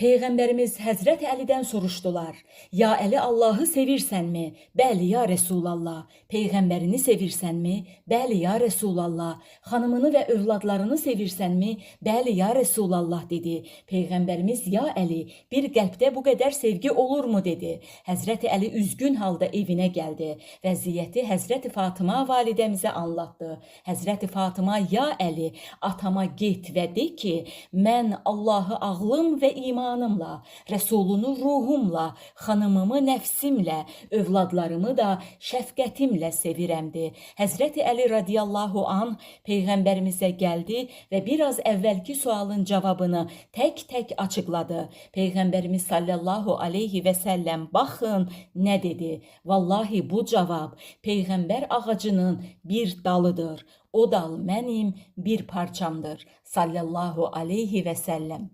Peyğəmbərimiz Həzrət Əlidən soruşdular. Ya Əli, Allahı sevirsənmi? Bəli ya Resulallah. Peyğəmbərini sevirsənmi? Bəli ya Resulallah. Xanımını və övladlarını sevirsənmi? Bəli ya Resulallah dedi. Peyğəmbərimiz ya Əli, bir qəlbdə bu qədər sevgi olurmu dedi. Həzrət Əli üzgün halda evinə gəldi. Vəziyyəti Həzrət Fatıma validəmizə anlattı. Həzrət Fatıma, ya Əli, atama get və de ki, mən Allahı ağlım və imanımla, Rəsulunu ruhumla, xanımımı nəfsimlə, övladlarımı da şəfqətimlə sevirəmdi. Həzrəti Əli radiyallahu anh Peyğəmbərimizə gəldi və biraz əvvəlki sualın cavabını tək-tək açıqladı. Peyğəmbərimiz sallallahu aleyhi və səlləm baxın nə dedi. Vallahi bu cavab Peyğəmbər ağacının bir dalıdır. O dal mənim bir parçamdır. Sallallahu aleyhi və səlləm.